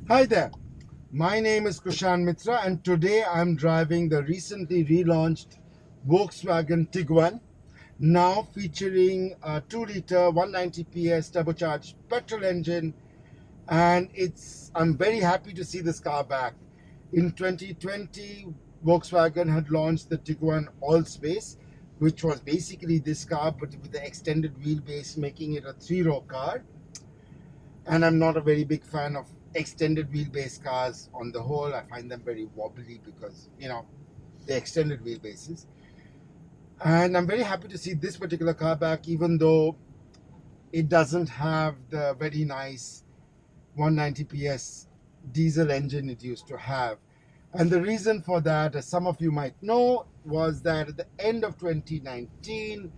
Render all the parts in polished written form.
Hi there, my name is Kushan Mitra and today I'm driving the recently relaunched Volkswagen Tiguan, now featuring a 2-liter 190 PS turbocharged petrol engine, and I'm very happy to see this car back. In 2020, Volkswagen had launched the Tiguan All-Space, which was basically this car but with the extended wheelbase, making it a 3-row car. And I'm not a very big fan of extended wheelbase cars on the whole. I find them very wobbly because, the extended wheelbases. And I'm very happy to see this particular car back, even though it doesn't have the very nice 190 PS diesel engine it used to have. And the reason for that, as some of you might know, was that at the end of 2019,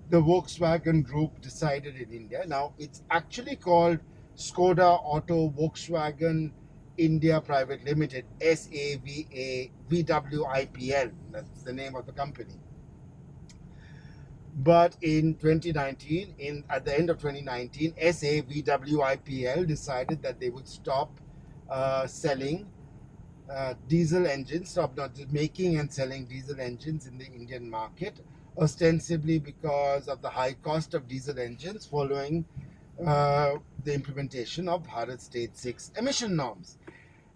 the Volkswagen Group decided in India. Now, it's actually called Skoda Auto Volkswagen India Private Limited, SAVAVWIPL. That's the name of the company. But in 2019, at the end of 2019, SAVWIPL decided that they would stop selling diesel engines, stop not making and selling diesel engines in the Indian market, ostensibly because of the high cost of diesel engines following the implementation of Bharat State 6 emission norms.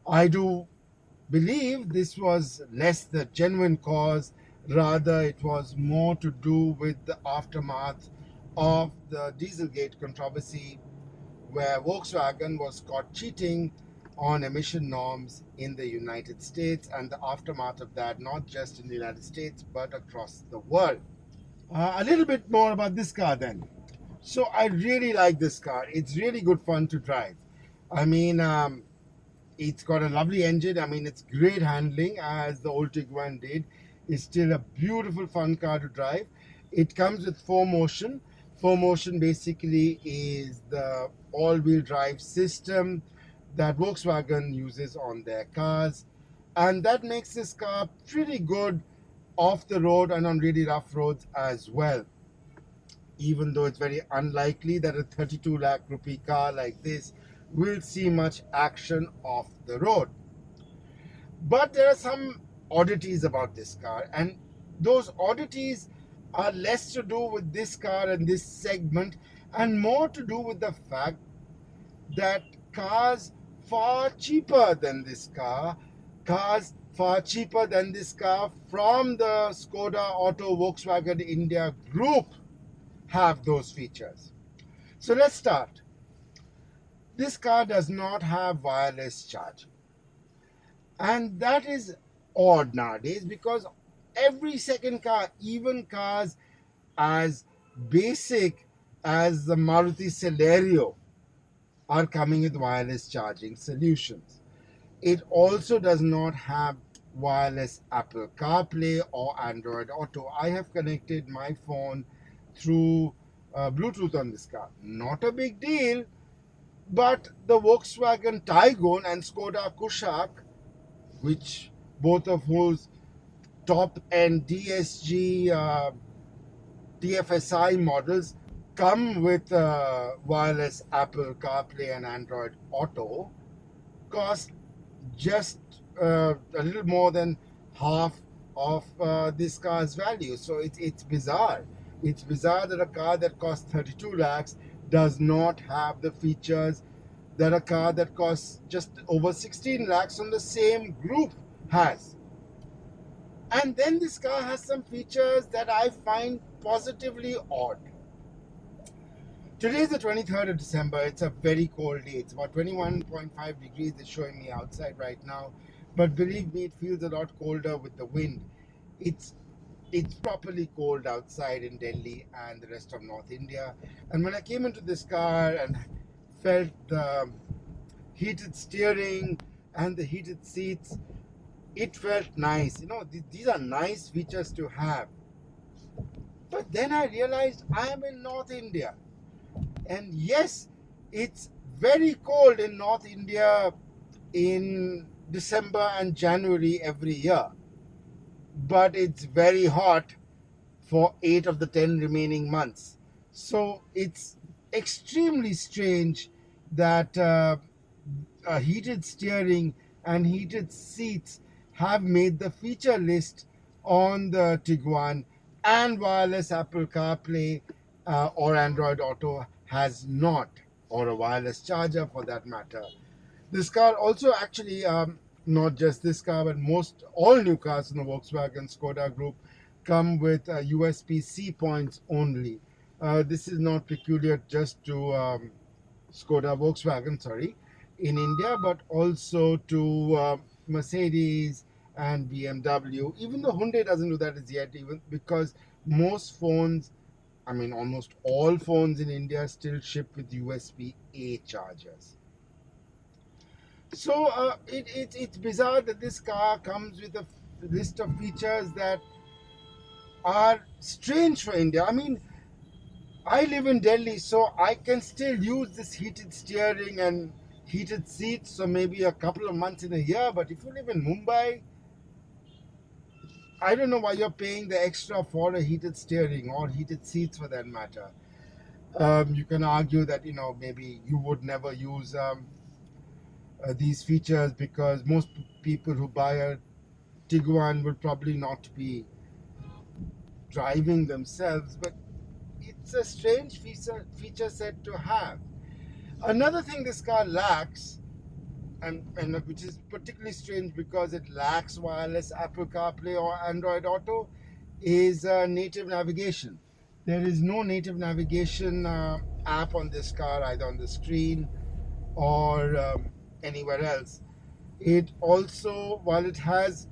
I do believe this was less the genuine cause, rather it was more to do with the aftermath of the Dieselgate controversy, where Volkswagen was caught cheating on emission norms in the United States, and the aftermath of that, not just in the United States but across the world. A little bit more about this car then. So I really like this car. It's really good fun to drive. I mean, it's got a lovely engine. I mean, it's great handling as the old Tiguan did. It's still a beautiful, fun car to drive. It comes with 4Motion. 4Motion basically is the all-wheel drive system that Volkswagen uses on their cars. And that makes this car pretty good off the road and on really rough roads as well. Even though it's very unlikely that a 32 lakh rupee car like this will see much action off the road. But there are some oddities about this car, and those oddities are less to do with this car and this segment and more to do with the fact that cars far cheaper than this car, from the Skoda Auto Volkswagen India Group have those features. So let's start. This car does not have wireless charging. And that is odd nowadays because every second car, even cars as basic as the Maruti Celerio, are coming with wireless charging solutions. It also does not have wireless Apple CarPlay or Android Auto. I have connected my phone through Bluetooth on this car. Not a big deal, but the Volkswagen Taigun and Skoda Kushaq, which both of whose top-end DSG DFSI models come with wireless Apple CarPlay and Android Auto, cost just a little more than half of this car's value. So it's bizarre. It's bizarre that a car that costs 32 lakhs does not have the features that a car that costs just over 16 lakhs from the same group has. And then this car has some features that I find positively odd. Today is the 23rd of December. It's a very cold day. It's about 21.5 degrees. It's showing me outside right now. But believe me, it feels a lot colder with the wind. It's properly cold outside in Delhi and the rest of North India. And when I came into this car and felt the heated steering and the heated seats, it felt nice. These are nice features to have. But then I realized I am in North India. And yes, it's very cold in North India in December and January every year. But it's very hot for 8 of the 10 remaining months. So it's extremely strange that heated steering and heated seats have made the feature list on the Tiguan, and wireless Apple CarPlay or Android Auto has not, or a wireless charger for that matter. This car also actually, not just this car, but most all new cars in the Volkswagen Skoda group come with USB-C points only. This is not peculiar just to Skoda Volkswagen, sorry, in India, but also to Mercedes and BMW. Even though Hyundai doesn't do that as yet, even because most phones, I mean almost all phones in India still ship with USB-A chargers. So it's bizarre that this car comes with a list of features that are strange for India. I mean, I live in Delhi, so I can still use this heated steering and heated seats, so maybe a couple of months in a year. But if you live in Mumbai, I don't know why you're paying the extra for a heated steering or heated seats for that matter. You can argue that, maybe you would never use these features because most people who buy a Tiguan will probably not be driving themselves, but it's a strange feature set to have. Another thing this car lacks, and which is particularly strange because it lacks wireless Apple CarPlay or Android Auto, is native navigation. There is no native navigation app on this car, either on the screen or anywhere else. It also, while it has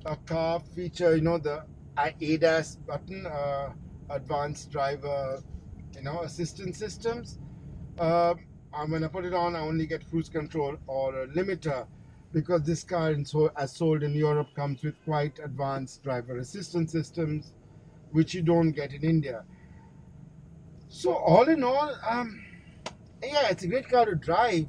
a car feature, the ADAS button, advanced driver, assistance systems. When I put it on, I only get cruise control or a limiter because this car, as sold in Europe, comes with quite advanced driver assistance systems, which you don't get in India. So all in all, yeah, it's a great car to drive,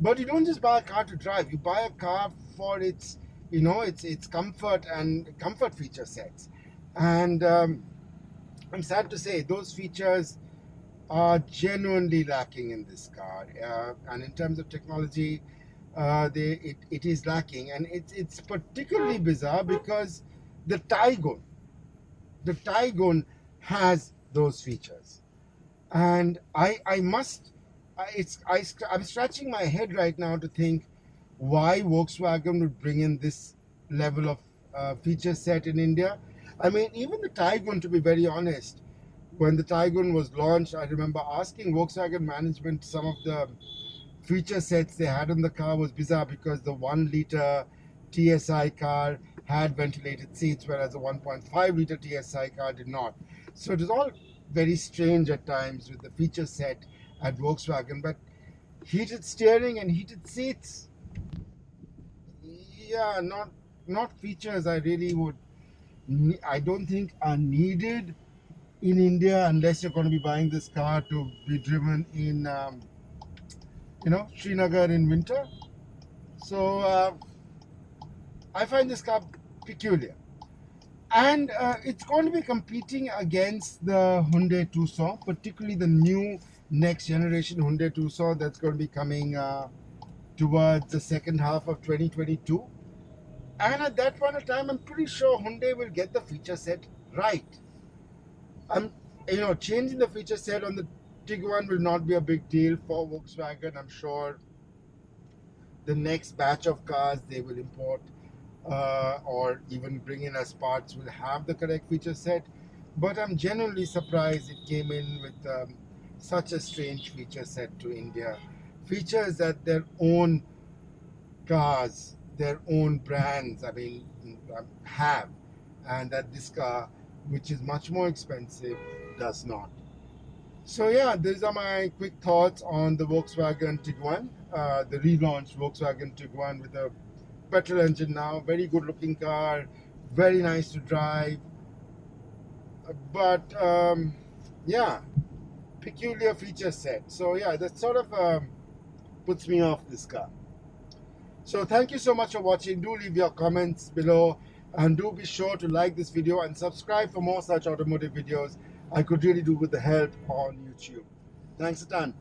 but you don't just buy a car to drive. You buy a car for its, its comfort and comfort feature sets. And I'm sad to say those features are genuinely lacking in this car. And in terms of technology, it is lacking. And it's particularly bizarre because the Taigun has those features. And I'm scratching my head right now to think why Volkswagen would bring in this level of feature set in India. I mean, even the Taigun, to be very honest, when the Taigun was launched, I remember asking Volkswagen management some of the feature sets they had on the car was bizarre because the 1-liter TSI car had ventilated seats, whereas the 1.5-liter TSI car did not. So it was all very strange at times with the feature set at Volkswagen. But heated steering and heated seats, yeah, not features I don't think are needed in India unless you're going to be buying this car to be driven in Srinagar in winter. So I find this car peculiar, and it's going to be competing against the Hyundai Tucson, particularly the new next generation Hyundai Tucson that's going to be coming towards the second half of 2022. And at that point of time, I'm pretty sure Hyundai will get the feature set right. Changing the feature set on the Tiguan will not be a big deal for Volkswagen. I'm sure the next batch of cars they will import or even bring in as parts will have the correct feature set. But I'm genuinely surprised it came in with such a strange feature set to India. Features that their own cars, their own brands, have, and that this car, which is much more expensive, does not. So yeah, these are my quick thoughts on the Volkswagen Tiguan, the relaunched Volkswagen Tiguan with a petrol engine now. Very good looking car, very nice to drive, but yeah, peculiar feature set. So yeah, that sort of puts me off this car. So thank you so much for watching. Do leave your comments below, and do be sure to like this video and subscribe for more such automotive videos I could really do with the help on YouTube. Thanks a ton.